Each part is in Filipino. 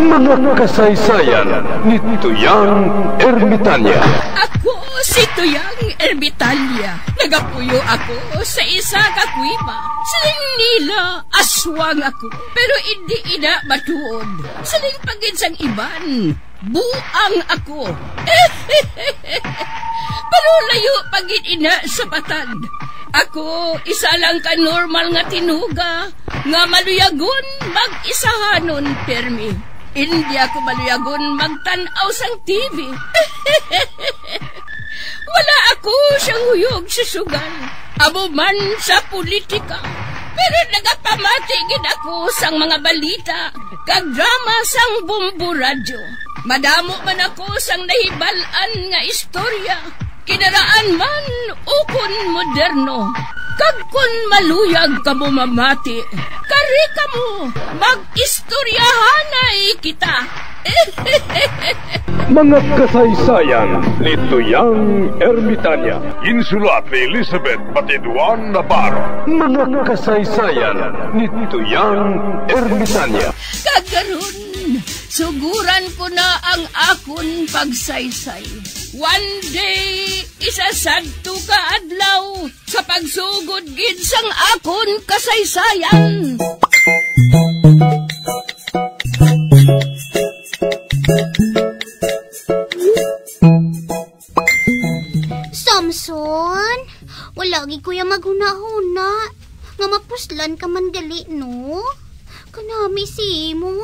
Mga kasaysayan ni Tuyang Ermitanya. Ako si Tuyang Ermitanya. Nagapuyo ako sa isa ka kuiba. Siling nila, aswang ako. Pero hindi ina matuod. Siling paginsang iban, buang ako. Pero layo pagin ina sa patad. Ako, isa lang ka normal nga tinuga, nga maluyagon mag-isahanon, permi. Hindi ako maluyagon magtanaw sang TV. Wala ako siyang huyog sa sugal, abo man sa politika. Pero nagapamatagin ako sang mga balita, kag drama sang Bumbu Radyo. Madamo man ako sang nahibalan nga istorya, kinaraan man ukon moderno. Kag kun maluyag ka mo mamati, kari ka mo, mag-istoryahanay kita. Mga kasaysayan ni Tuyang Ermitanya. Insulat ni Elizabeth Batiduan Navarro. Mga kasaysayan ni Tuyang Ermitanya. Kagaron, suguran ko na ang akon pagsaysay. One day, isasadto ka adlaw sa pagsugod gid sang akon kasaysayan. Samson, wala gi kuya maghuna-huna. Nga mapuslan ka man gali, no? Kanami si mo.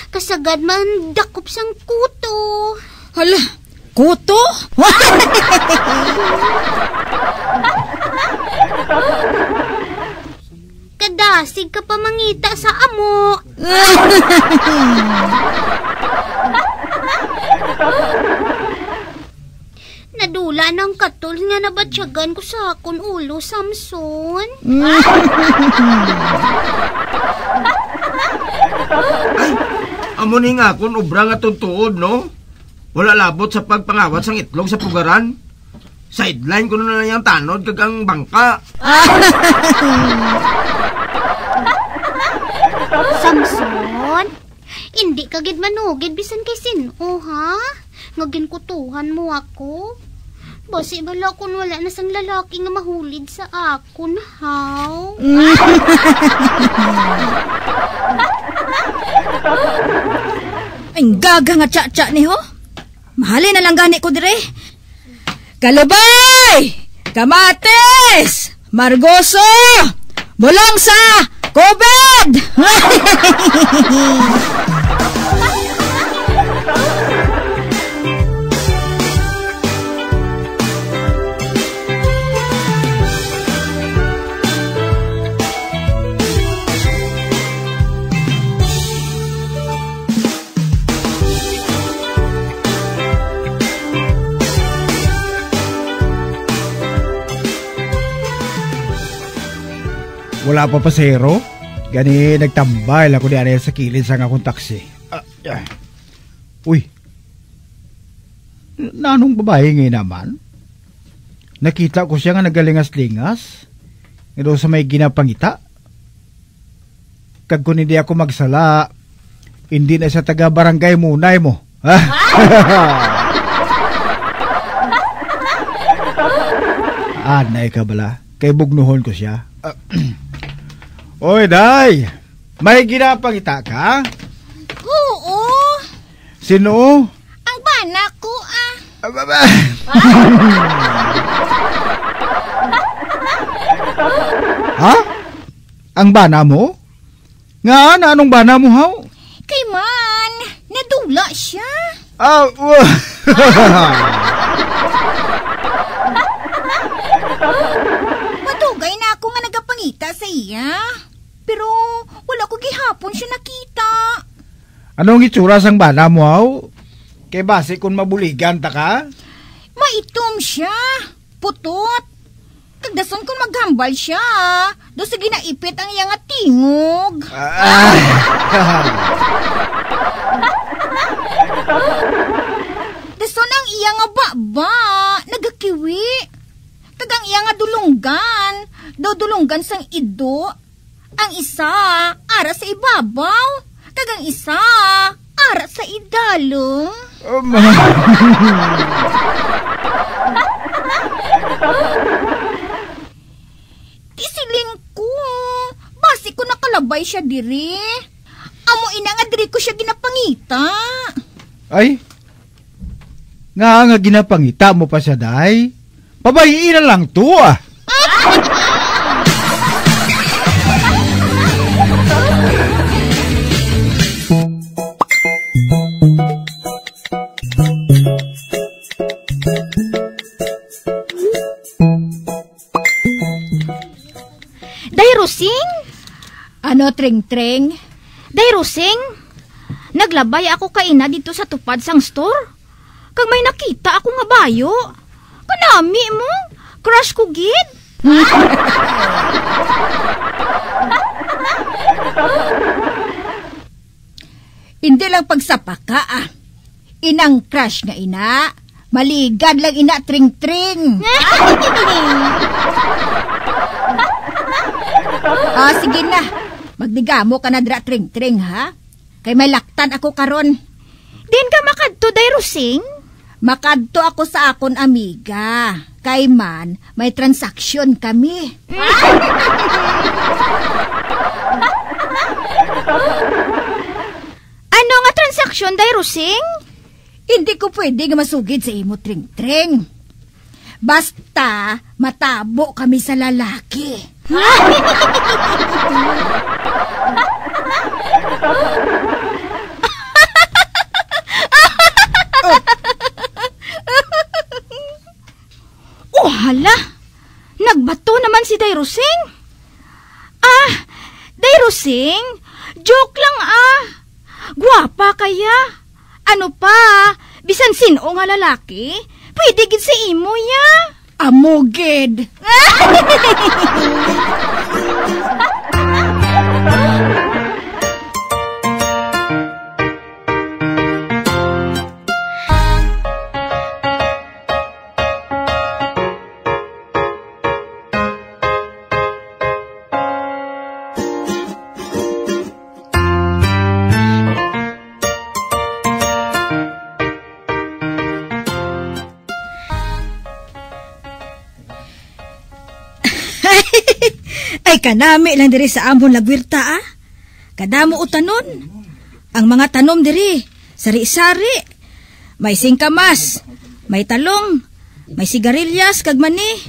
Kasagad man dakop sang kuto. Hala, kuto? Kadasig ka pa mangita sa amo. Nadula ng katul nga nabatsyagan ko sa akon ulo, Samson. Ay, amo ni nga akon ubra nga tuntuod, no? Wala labot sa pagpangawat sang itlog sa pugaran. Sideline ko na yung tanod kag ang bangka. Samson, hindi ka gid manugid bisan kay sino, ha? Ngagin kutuhan mo ako. Basi bala kun wala na sang lalaki nga mahulid sa akon, haw. Ang gaga nga tsa-tsa ni ho. Mahalin na lang gani ko dire. Kalabay! Kamates! Margoso! Bulong sa COVID! Wala pa pasero. Gani nagtambay lang ko di sa kilid sa akong taksi. Uy. Nanong babae ngayon naman? Nakita ko siya nga nagalingas-lingas. Ito sa may ginapangita. Kag kung hindi ako magsala, hindi na sa taga-barangay munay mo. Anay ka bala. Kay bugnuhon ko siya. Oy, day! May ginapangita ka? Oo. Sino? Ang bana ko, Ha? Ang bana mo? Nga, anong bana mo, haw? Kay man, nadula siya. Matugay na ako nga nagapangita sa iya. Pero wala ko gihapon siya nakita. Anong itsura sang bana mo, haw? Kay base kung mabuligan ta ka? Maitom siya. Putot. Kagdason kung maghambal siya. Do sige na ipit ang iyang tingog. Dason ang iyang baba. Nagakiwi. Kagang iyang dulunggan. Do dulunggan sang ido. Ang isa, ara sa ibabaw. Kagang isa, para sa idalo. Tisiling ko. Basi ko nakalabay siya diri. Amo ina nga diri ko siya ginapangita. Ay, nga ginapangita mo pa siya, day. Pabayiin na lang to, ah. Day Rusing? Ano, Tring-Tring? Day Rusing? Naglabay ako kaina dito sa tupad sang store. Kag may nakita ako nga bayo. Kanami mo, crush ko gid. Hindi lang pagsapaka, ah. Inang crush nga ina. Maligad lang ina, Tring-Tring. Sige na. Magdigamo ka na dra, Tring-Tring, ha? Kay may laktan ako karon. Din ka makadto, Day Rusing? Makadto ako sa akon amiga. Kay man, may transaksyon kami. Ano nga transaksyon, Day Rusing? Hindi ko pwede nga masugid sa imo, Tring-Tring. Basta matabo kami sa lalaki. Oh, hala. Nagbato naman si Day Rusing. Day Rusing, joke lang Guwapa kaya. Ano pa, bisan sino nga lalaki, pwede gid sa imo ya. Amoged. Ay, kanami lang diri sa amon lagwirta, ah. Kadamo utanon. Ang mga tanom diri, sari-sari. May singkamas, may talong, may sigarilyas, kag mani,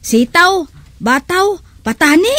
sitaw, bataw, patani.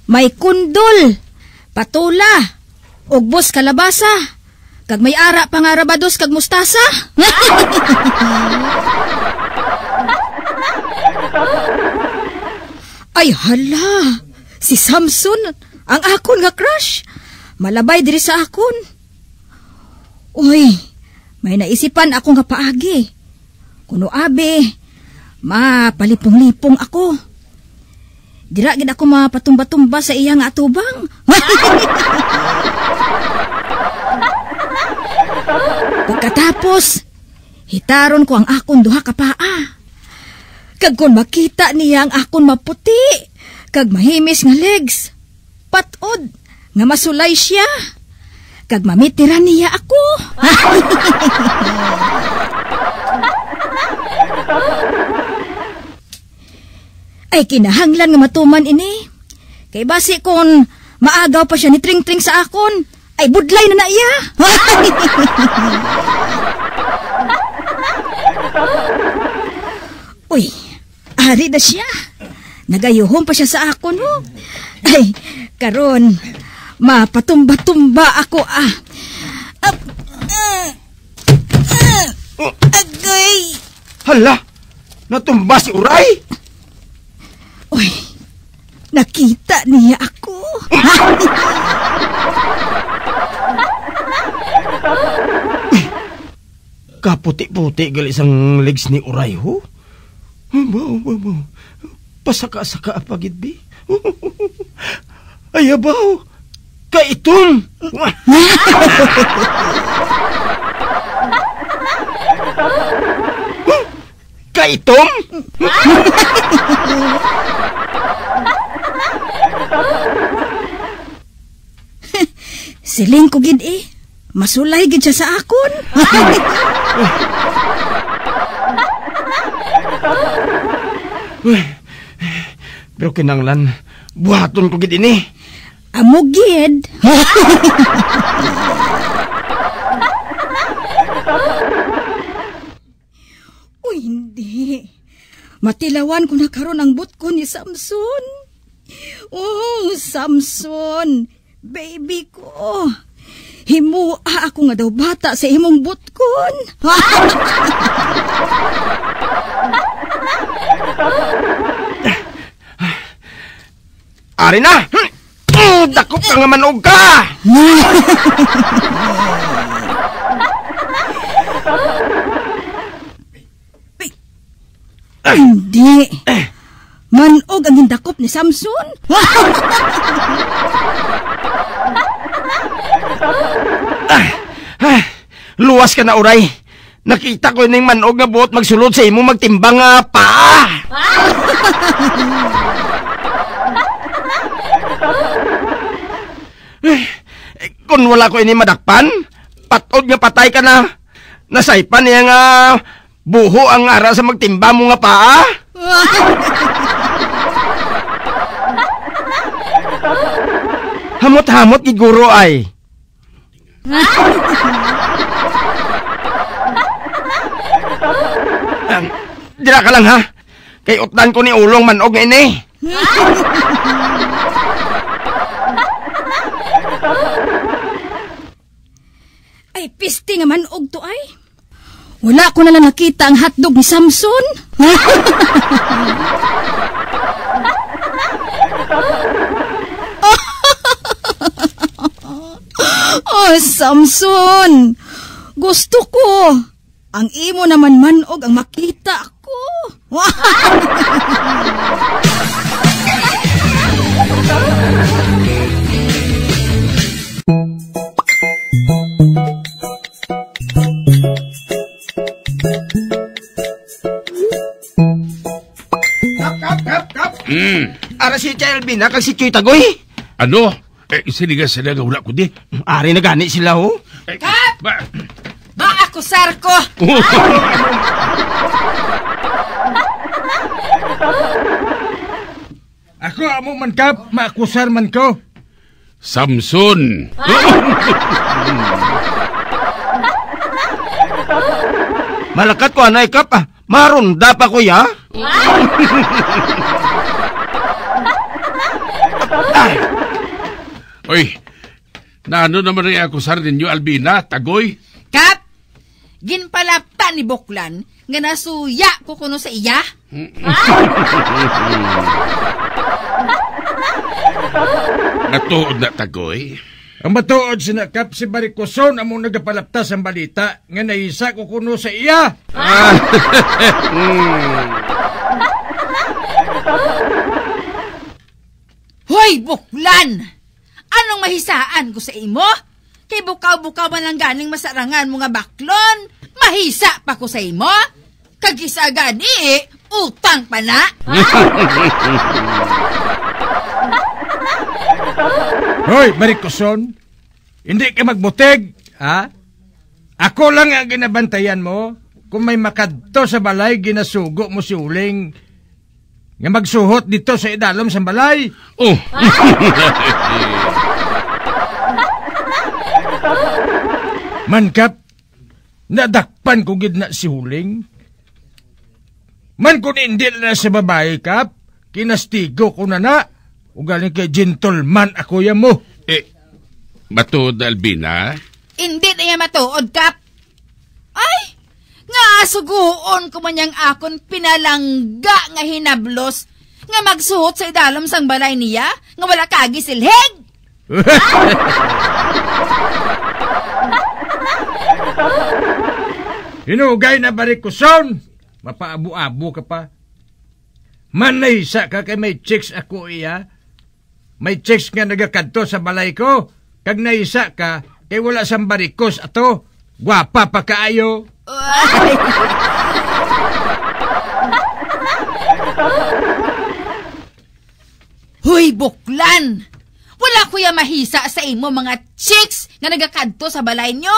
May kundol, patula, ugbos kalabasa, kag may ara pangarabados kag mustasa. Ay hala, si Samson, ang akon nga crush. Malabay diri sa akon. Uy, may naisipan ako nga paagi. Kuno abe, mapalipong-lipong ako. Dira gid ako mapatumba-tumba sa iyang atubang. Pagkatapos, hitaron ko ang akon duha ka paa. Kag kun makita niya ang akon maputi, kag mahimis nga legs, patod nga masulay siya, kag mamitiran niya ako. Ay kinahanglan nga matuman ini. Kay basi kon maagaw pa siya ni Tring-Tring sa akon, ay budlay na na iya. Uy, ari na siya. Nagayuhon pa siya sa akon, ho. Ay, karon, mapatumba-tumba ako, Agay! Hala! Natumba si Uray! Uy, nakita niya ako. Kaputi-puti gali isang legs ni Uray, ho? Pasaka-saka apagid, bi? Ayabaw! Kaiton! Kaitom? Siling ko gid masulay gid siya sa akon. Pero kinanglan, buhaton ko gid ini. Amo gid. Uy, hindi. Matilawan ko na karon ang butkon ni Samson. Oh, Samson, baby ko. Himua ako nga daw bata sa imong butkon. Ari na! Dakop ka nga manog ka! Hindi. Manog ang hindakop ni Samson. Luwas ka na, Uray. Nakita ko yung manog nga buot magsulod sa imo magtimbang nga paa. Kung wala ko ini madakpan, patod nga patay ka na. Nasaypan niya nga buho ang ara sa magtimba mo nga paa. Hamot-hamot giguro ay. Dira ka lang ha. Kay utlan ko ni ulong manog nga ini. Ay, pisti nga manog to ay. Wala ko na lang nakita ang hotdog ni Samson. Oh, Samson. Gusto ko. Ang imo naman manog ang makita ko. Kap. Ara si Chelby na kag si Chuy Tagoy. Ano? Siniga sila nga wala ko di. Ari na gani sila ho. Kap! Maakusar ko! Ako amo man Kap, maakusar man ko. Samson! Malakat ko anay Kap marunda pa ko ya. Oy, naano naman rin ako sa ninyo, Albina, Tagoy? Kap, ginpalapta ni Buklan nga nasuya ko kuno sa iya. Natuod na, Tagoy. Ang matuod sinakap si Barikoson among nagapalaptas ang balita nga naisa ko kuno sa iya. Hoy, Buklan! Anong mahisaan ko sa imo? Kay bukaw-bukaw man lang ganing masarangan mga baklon. Mahisa pa ko sa imo? Kagisa gani utang pa na. Hoy, Barikoson, hindi ka magbuteg, ha? Ako lang ang ginabantayan mo. Kung may makadto sa balay, ginasugo mo si Uling nga magsuhot dito sa idalom sa balay. Oh! Mankap, nadakpan ko gid na si Uling. Man kung hindi na sa babae, Kap, kinastigo ko na. Ugaling kay gentleman ako yan mo. Matuod, Albina? Hindi na yan matuod, Kap. Ay, nga suguon ko man yang akon pinalangga nga hinablos nga magsuot sa idalom sang balay niya nga wala kagi silhig. Hinugay na Barikoson. Mapaabu-abu ka pa. Manaysa ka kay may chicks ako iya. May chicks nga nagakadto sa balay ko. Kag naisa ka, kay wala sang barikos ato. Gwapa pa kaayo. Hoy, Buklan! Wala ko ya mahisa sa imo mga chicks nga nagakadto sa balay nyo?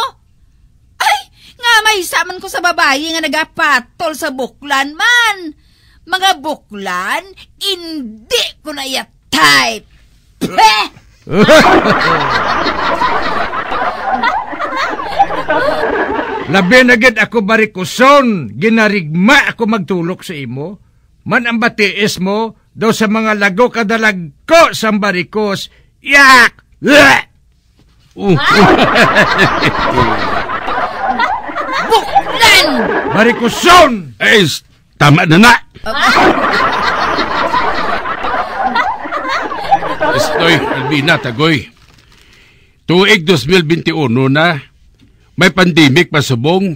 Ay, nga mahisa man ko sa babayi nga nagapatol sa buklan man. Mga buklan, hindi ko na type. Peh! Labi na gid ako barikuson, ginarigma ako magtulok sa imo. Man ang batiis mo, daw sa mga lago kadalag ko sa barikos. Yak! Buklan! Barikuson! Eh, tama na. Estoy, Albina, Tagoy. Tuig 2021 na, may pandemic pa subong.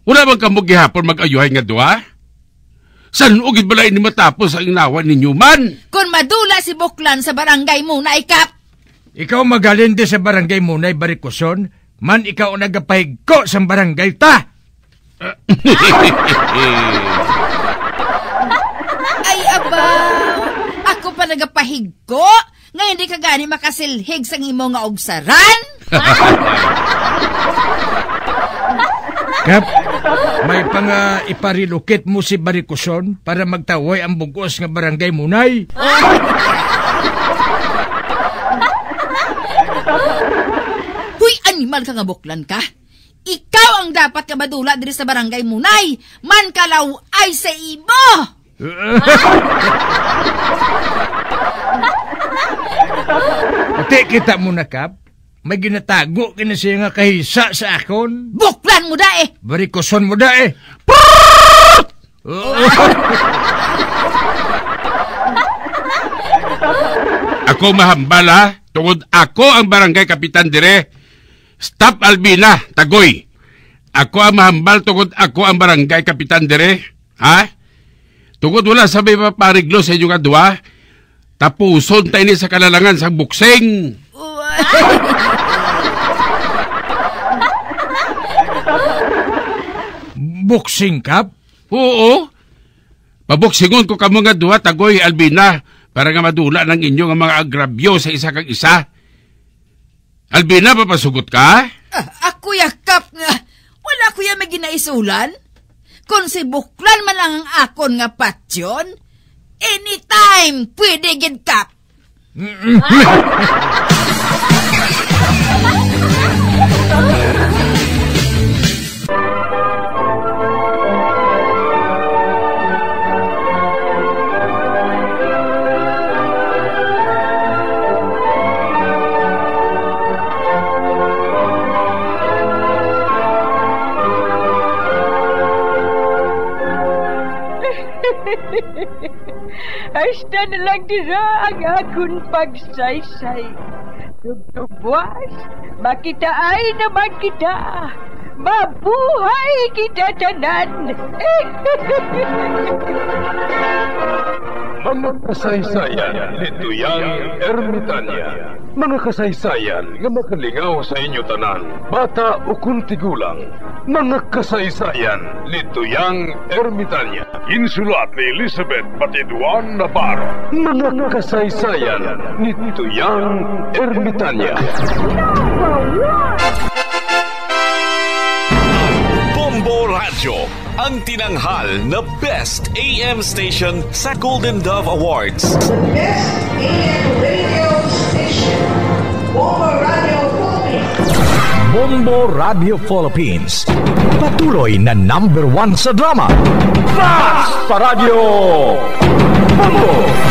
Wala bang kamog gihapon mag-ayuhay nga duha? San ugid balay ni matapos ang inawan ninyo man? Kung madula si Buklan sa barangay muna, Kap. Ikaw magalin di sa barangay munay barikuson, man ikaw nagapahigko sa barangay ta. Ay, abaw! Ako pa nagapahigko? Nga hindi ka gani makasilhig sa imo nga ogsaran? Kap, may pang iparilukit mo si barikuson para magtaway ang bugos nga barangay munay. Huy, animal ka nga Buklan ka? Ikaw ang dapat ka madula diri sa barangay munay. Man kalaw ay sa ibo! Pati kita mo na, Kap. May ginatago kina siya nga kahisa sa akon. Buklan mo da eh! Barikuson mo da eh. Ako mahambala, tungod ako ang barangay kapitan dire. Stop, Albina, Tagoy. Ako ang mahambal, tungod ako ang barangay kapitan dire. Ha? Tungod wala sabay papariglo sa inyong adwa, tapuson tayo ni sa kalalangan sa buksing. Buksing, Kap? Oo. Pabuksingon ko kamo nga duha, Tagoy, Albina, para nga madula ng inyong mga agrabyo sa isa kag isa. Albina, papasugot ka? Ako yakap nga. Wala ko yan may ginaisulan. Kung si Buklan man lang ang akon nga patyon, anytime pwede gid Kap. Hasta na lang dira ang akong pagsaysay. Tugtugwas, makitaay naman kita. Mabuhay kita tanan. Mga kasaysayan ni Tuyang Ermitanya. Mga kasaysayan nga makalingaw sa inyo tanan, bata o kuntigulang. Mga kasaysayan ni Tuyang Ermitanya. Insulat ni Elizabeth Batiduan Navarro. Mga kasaysayan ni Tuyang Ermitanya. Bombo Radio, ang tinanghal na Best AM Station sa Golden Dove Awards. Best AM Radio Station, Bombo Radio Philippines. Bombo Radio Philippines, patuloy na #1 sa drama. Fast Paradio! Bombo!